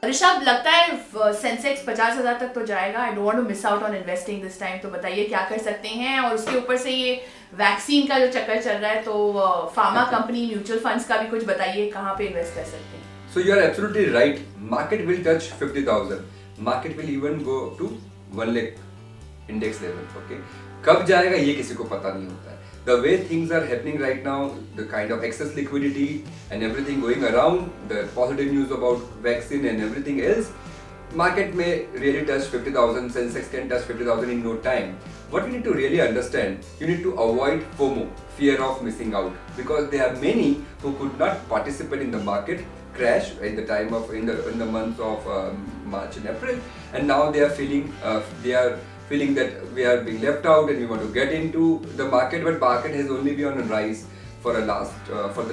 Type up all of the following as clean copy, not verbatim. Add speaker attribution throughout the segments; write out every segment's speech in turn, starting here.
Speaker 1: ऋषभ, लगता है सेंसेक्स 50,000 तक तो जाएगा। I don't want to miss out on investing this time. तो बताइए क्या कर सकते हैं। और उसके ऊपर से ये वैक्सीन का जो चक्कर चल रहा है, तो फार्मा कंपनी, म्यूचुअल फंड्स का भी कुछ बताइए, कहाँ पे इन्वेस्ट कर सकते हैं।
Speaker 2: So you are absolutely right. Market will touch 50,000. Market will even go to 1 lakh index level. Okay. कब जाएगा ये किसी को पता नहीं होता है. The way things are happening right now, the kind of excess liquidity and everything going around, the positive news about vaccine and everything else, market may really touch 50,000. Sensex can touch 50,000 in no time. What you need to really understand, you need to avoid FOMO, fear of missing out, because there are many who could not participate in the market crash at the time of in the months of March and April, and now they are feeling that we are being left out and we want to get into the market, but market has only been on a rise for the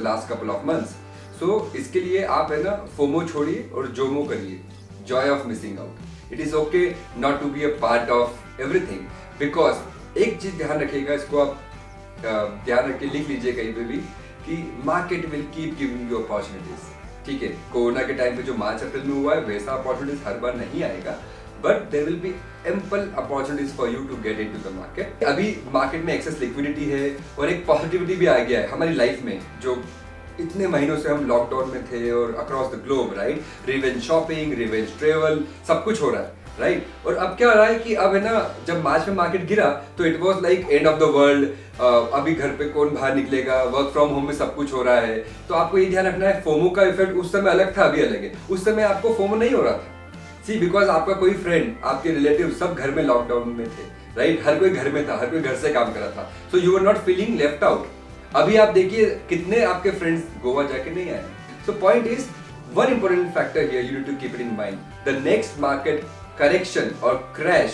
Speaker 2: last couple of months. So इसके लिए आप है ना FOMO छोड़िए और JOMO करिए, joy of missing out. It is okay not to be a part of everything, because एक चीज ध्यान रखिएगा, इसको आप ध्यान रख के लिख लीजिए कहीं पे भी, कि market will keep giving you opportunities. ठीक है, कोरोना के टाइम पे जो मार्च अप्रैल में हुआ है वैसा अपॉर्चुनिटीज हर बार नहीं आएगा, but there will be ample opportunities for you to get into the market. अभी मार्केट में एक्सेस लिक्विडिटी है और एक पॉजिटिविटी भी आ गया है हमारी लाइफ में. जो इतने महीनों से हम लॉकडाउन में थे और across the globe, right, revenge shopping, revenge travel, सब कुछ हो रहा है, राइट. और अब क्या हो रहा है कि अब है ना, जब मार्च में मार्केट गिरा तो it was like end of the world. अभी घर पे कौन बाहर निकलेगा, वर्क फ्रॉम होम में सब कुछ हो रहा है. तो आपको ये ध्यान रखना है, फोमो का इफेक्ट उस समय अलग था, अभी अलग है. उस समय आपको फोमो नहीं हो रहा था, सी, बिकॉज आपका कोई फ्रेंड, आपके रिलेटिव सब घर में लॉकडाउन में थे, राइट. हर कोई घर में था, हर कोई घर से काम कर रहा था. So you are not feeling left out. अभी आप देखिए कितने आपके फ्रेंड्स गोवा जाके नहीं आए. So point is, one important factor here you need to keep it in mind, the next market correction or crash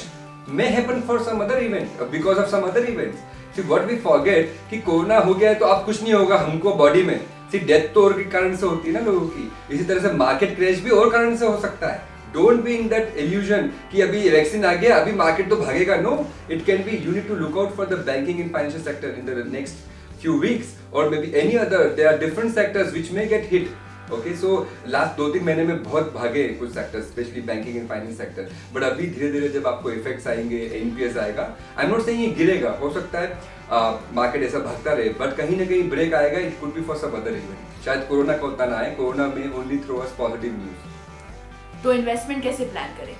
Speaker 2: may happen for some other event, because of some other events. See, what we forget कि corona हो गया है तो अब कुछ नहीं होगा हमको बॉडी में. See, डेथ तो और के कारण से होती है ना लोगों की. इसी तरह से मार्केट क्रैश भी और कारण से हो सकता है. Don't be in that illusion कि अभी वैक्सीन आ गया, अभी मार्केट तो भागेगा. No, it can be. You need to look out for the banking and financial sector in the next few weeks, or maybe any other. There are different sectors which may get hit. Okay, so last 2-3 महीने में बहुत भागे कुछ sector, specially banking and finance sector. But अभी धीरे धीरे जब आपको इफेक्ट्स आएंगे, एनपीएस आएगा, आई एम नॉट सेइंग ये गिरेगा, हो सकता है मार्केट ऐसा भागता रहे, बट कहीं ना कहीं ब्रेक आएगा. It could be for some other event. शायद कोरोना का उतना ना आए. कोरोना में only throw us positive news.
Speaker 1: तो इन्वेस्टमेंट कैसे प्लान करें?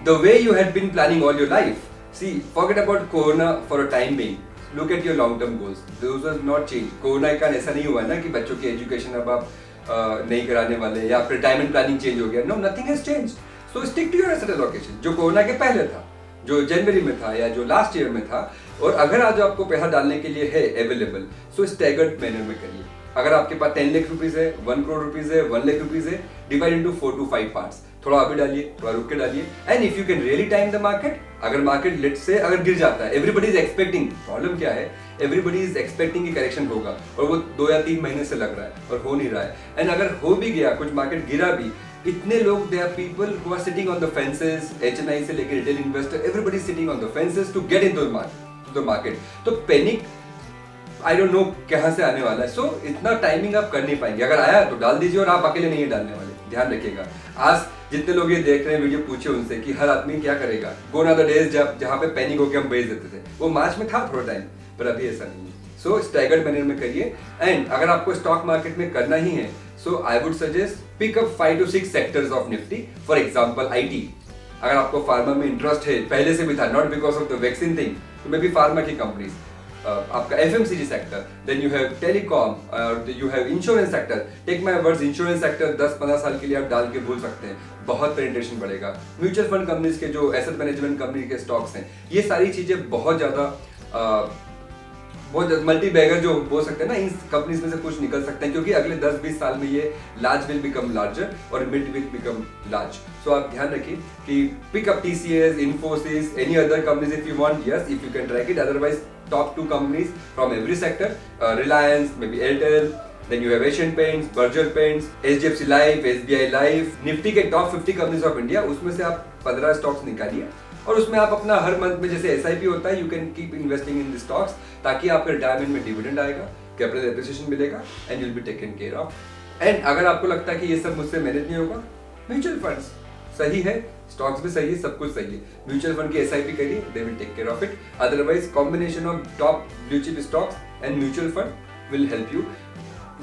Speaker 2: The way you had been planning all your life. See, forget about corona for a time being. Look at your long term goals. Those are not change. Corona का ऐसा नहीं हुआ ना कि बच्चों की एजुकेशन अब आप नहीं कराने वाले, या रिटायरमेंट प्लानिंग चेंज हो गया. No, nothing has changed. So stick to your asset allocation, जो कोरोना के पहले था, जो जनवरी में था या जो लास्ट ईयर में था. और अगर आज आपको पैसा डालने के लिए है अवेलेबल, सो स्टैगर्ड मैनर में करिए. अगर आपके पास 10 लाख रुपीज है, 1 करोड़ रुपीज है, 1 लाख रुपीज है, डिवाइड इनटू 4 to 5 पार्ट्स. थोड़ा अभी डालिए, थोड़ा रुक के डालिए. And if you can really time the market, अगर मार्केट लेट्स से अगर गिर जाता है, एवरीबॉडी इज एक्सपेक्टिंग, प्रॉब्लम क्या है, एवरीबॉडी इज एक्सपेक्टिंग कि करेक्शन होगा, और वो 2 या 3 महीने से लग रहा है और हो नहीं रहा है. एंड अगर हो भी गया, कुछ मार्केट गिरा भी, इतने लोग, they are people who are sitting on the fences, HNI से लेकर retail investor, everybody sitting on the fences to get into the market. तो पैनिक आई डोंट नो कहां से आने वाला है. सो इतना टाइमिंग आप कर नहीं पाएंगे. अगर आया तो डाल दीजिए, और आप अकेले नहीं डालने वाले, ध्यान रखिएगा. आज जितने लोग ये देख रहे हैं वीडियो, पूछे उनसे कि हर आदमी क्या करेगा. गोन आर द डेज जहां पे पैनिक होकर हम बेच देते थे, वो मार्च में था थोड़ा टाइम, पर अभी ऐसा नहीं है. सो स्टैगर्ड मैनर में करिए. एंड अगर आपको स्टॉक मार्केट में करना ही है, so I would suggest pick up 5 to 6 sectors of Nifty. For example IT. अगर आपको फार्मा में इंटरेस्ट है, पहले से भी था, not because of the vaccine thing, तो मे बी फार्मा की कंपनीज. आपका FMCG sector, then you have telecom, you have insurance sector. Take my words, insurance sector 10-15 साल के लिए आप डाल के भूल सकते हैं, बहुत पेनिट्रेशन बढ़ेगा. म्यूचुअल फंड कंपनीज के जो एसेट मैनेजमेंट कंपनी के स्टॉक्स हैं, ये सारी चीजें बहुत ज्यादा मल्टी बैगर जो बोल सकते हैं ना, इन कंपनीज में से कुछ निकल सकते हैं, क्योंकि अगले 10-20 साल में ये लार्ज विल बिकम लार्जर और mid will become large. So आप ध्यान रखिए कि pick up TCS, Infosys, any other companies if you want. Yes, if you can track it. Otherwise top 2 companies from every sector, Reliance, maybe Airtel, then you have Asian Paints, Berger Paints, HDFC Life, SBI Life. Nifty के top 50 companies of India, उसमें से आप 15 stocks निकालिए, और उसमें आप अपना हर month में, जैसे एसआईपी होता है, you can keep investing in the stocks, ताकि आपके रिटायरमेंट में डिविडेंड आएगा, कैपिटल एप्रिसिएशन मिलेगा, and you will be taken care of. And अगर आपको लगता है कि ये सब मुझसे मैनेज नहीं होगा, म्यूचुअल फंड्स सही है, स्टॉक्स भी सही है, सब कुछ सही है। म्यूचुअल फंड की SIP करिए, they will take care of it. Otherwise combination of top blue chip stocks and mutual fund will help you.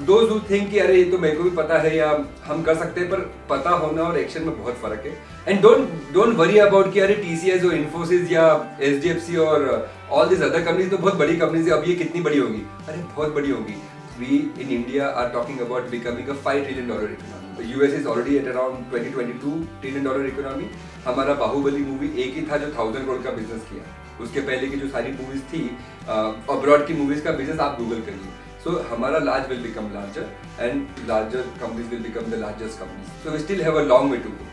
Speaker 2: Those who think कि अरे ये तो मेरे को भी पता है या हम कर सकते हैं, पर पता होना और एक्शन में बहुत फर्क है। एंड डोंट वरी अबाउट कि अरे TCS और इन्फोसिस या SDFC और ऑल दिस अदर कंपनीज तो बहुत बड़ी कंपनीज है, अब ये कितनी बड़ी होगी? अरे बहुत बड़ी होगी। We in India are talking about becoming a $5 trillion economy. US is already at around $22 trillion economy. हमारा बाहुबली मूवी एक ही था जो 1000 करोड़ का बिजनेस किया। उसके पहले की जो सारी मूवीज थी अब्रॉड की मूवीज का बिजनेस आप गूगल करिए। So हमारा large will become larger and larger companies will become the largest companies. So we still have a long way to go.